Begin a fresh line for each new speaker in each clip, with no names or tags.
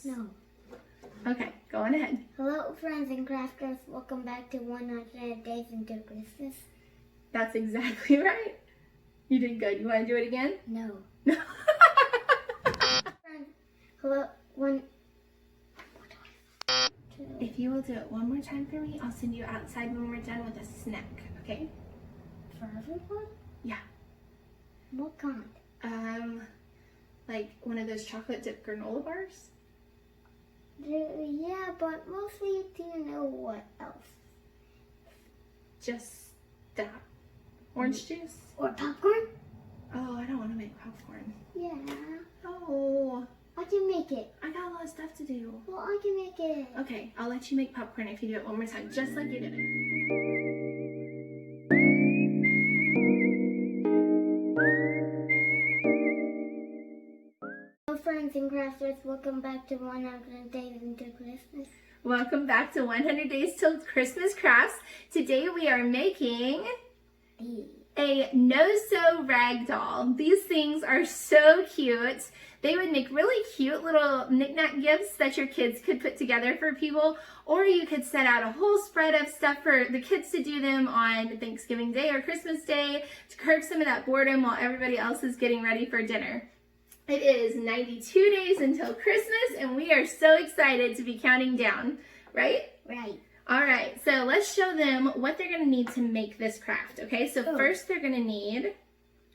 No.
Okay, go on ahead.
Hello, friends and crafters. Welcome back to 100 Days Until Christmas.
That's exactly right. You did good. You want to do it again?
No. Friends, hello,
If you will do it one more time for me, I'll send you outside when we're done with a snack, okay?
For everyone?
Yeah.
What kind?
Like one of those chocolate dipped granola bars?
Yeah, but mostly do you know what else?
Just that. Orange juice?
Or popcorn?
Oh, I don't want to make popcorn.
Yeah.
Oh,
I can make it.
I got a lot of stuff to do.
Well, I can make it.
Okay, I'll let you make popcorn if you do it one more time, just like you did it.
Hello, friends and crafters. Welcome back to 100 Days Until Christmas.
Welcome back to 100 Days Till Christmas Crafts. Today we are making a no-sew rag doll. These things are so cute. They would make really cute little knick-knack gifts that your kids could put together for people, or you could set out a whole spread of stuff for the kids to do them on Thanksgiving Day or Christmas Day to curb some of that boredom while everybody else is getting ready for dinner. It is 92 days until Christmas, and we are so excited to be counting down, right?
Right.
All right, so let's show them what they're going to need to make this craft, okay? So first they're going to need,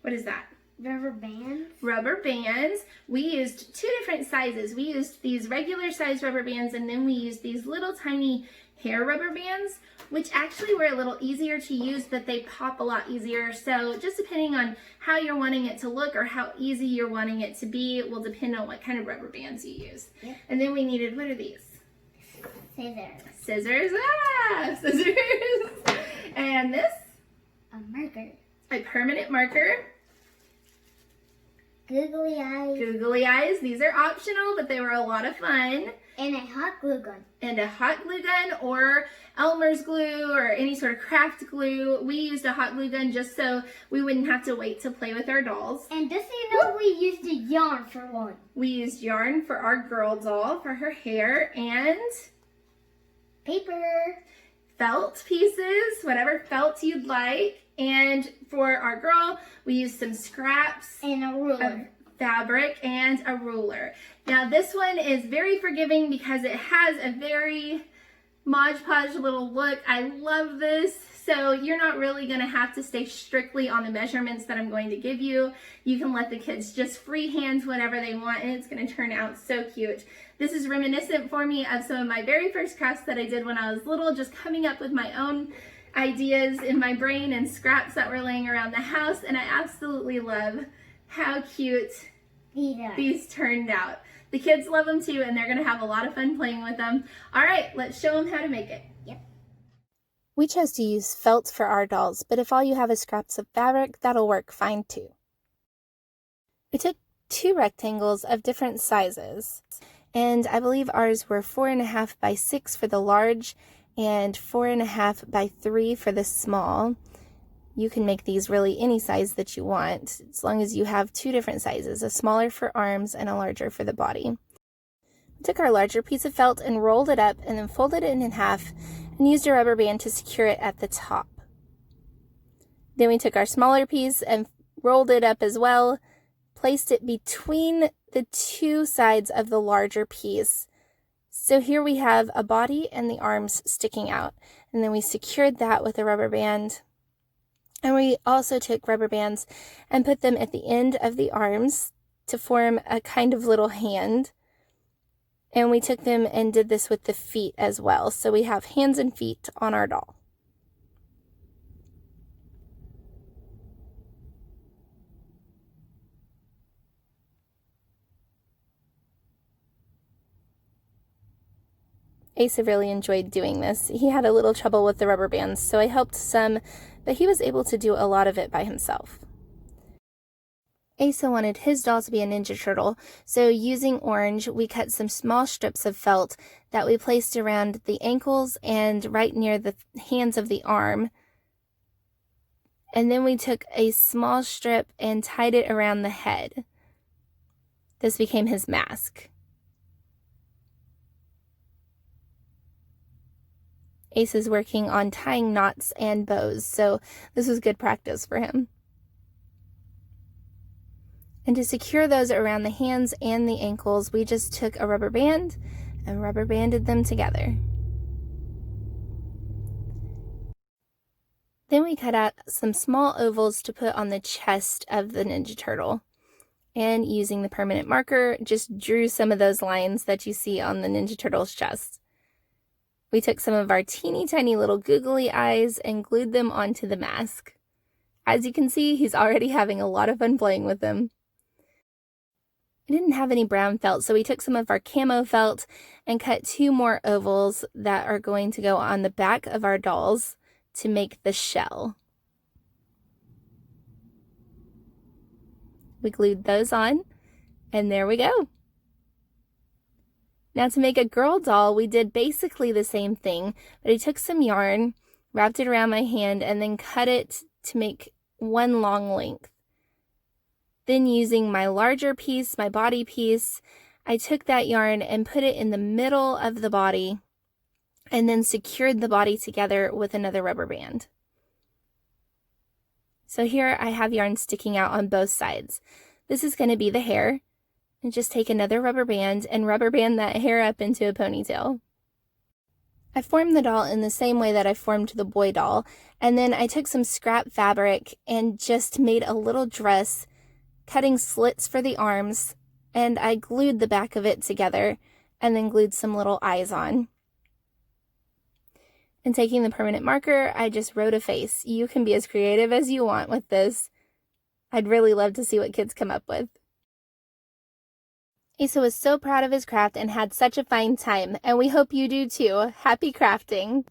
what is that?
Rubber bands.
Rubber bands. We used two different sizes. We used these regular size rubber bands, and then we used these little tiny hair rubber bands, which actually were a little easier to use, but they pop a lot easier. So just depending on how you're wanting it to look or how easy you're wanting it to be will depend on what kind of rubber bands you use.
Yep.
And then we needed, what are these?
Scissors.
Scissors. Ah, scissors. And this?
A marker.
A permanent marker.
Googly eyes.
Googly eyes. These are optional, but they were a lot of fun.
And a hot glue gun.
And a hot glue gun or Elmer's glue or any sort of craft glue. We used a hot glue gun just so we wouldn't have to wait to play with our dolls.
And just so you know, we used a yarn for one.
We used yarn for our girl doll for her hair, and
paper.
Felt pieces, whatever felt you'd like. And for our girl, we used some scraps.
And a ruler.
Fabric and a ruler. Now this one is very forgiving because it has a very Mod Podge little look. I love this. So you're not really going to have to stay strictly on the measurements that I'm going to give you. You can let the kids just freehand whatever they want, and it's going to turn out so cute. This is reminiscent for me of some of my very first crafts that I did when I was little, just coming up with my own ideas in my brain and scraps that were laying around the house, and I absolutely love how cute these turned out. The kids love them too, and they're going to have a lot of fun playing with them. All right, let's show them how to make it.
Yep.
We chose to use felt for our dolls, but if all you have is scraps of fabric, that'll work fine too. We took two rectangles of different sizes, and I believe ours were 4.5 by 6 for the large and 4.5 by 3 for the small. You can make these really any size that you want, as long as you have two different sizes, a smaller for arms and a larger for the body. We took our larger piece of felt and rolled it up and then folded it in half and used a rubber band to secure it at the top. Then we took our smaller piece and rolled it up as well, placed it between the two sides of the larger piece. So here we have a body and the arms sticking out, and then we secured that with a rubber band. And we also took rubber bands and put them at the end of the arms to form a kind of little hand. And we took them and did this with the feet as well. So we have hands and feet on our doll. Asa really enjoyed doing this. He had a little trouble with the rubber bands, so I helped some, but he was able to do a lot of it by himself. Asa wanted his doll to be a Ninja Turtle, so using orange, we cut some small strips of felt that we placed around the ankles and right near the hands of the arm. And then we took a small strip and tied it around the head. This became his mask. Ace is working on tying knots and bows, so this was good practice for him. And to secure those around the hands and the ankles, we just took a rubber band and rubber banded them together. Then we cut out some small ovals to put on the chest of the Ninja Turtle. And using the permanent marker, just drew some of those lines that you see on the Ninja Turtle's chest. We took some of our teeny tiny little googly eyes and glued them onto the mask. As you can see, he's already having a lot of fun playing with them. I didn't have any brown felt, so we took some of our camo felt and cut 2 more ovals that are going to go on the back of our dolls to make the shell. We glued those on, and there we go. Now to make a girl doll, we did basically the same thing, but I took some yarn, wrapped it around my hand, and then cut it to make one long length. Then using my larger piece, my body piece, I took that yarn and put it in the middle of the body and then secured the body together with another rubber band. So here I have yarn sticking out on both sides. This is going to be the hair. And just take another rubber band and rubber band that hair up into a ponytail. I formed the doll in the same way that I formed the boy doll, and then I took some scrap fabric and just made a little dress, cutting slits for the arms, and I glued the back of it together and then glued some little eyes on. And taking the permanent marker, I just wrote a face. You can be as creative as you want with this. I'd really love to see what kids come up with. Asa was so proud of his craft and had such a fine time, and we hope you do too. Happy crafting!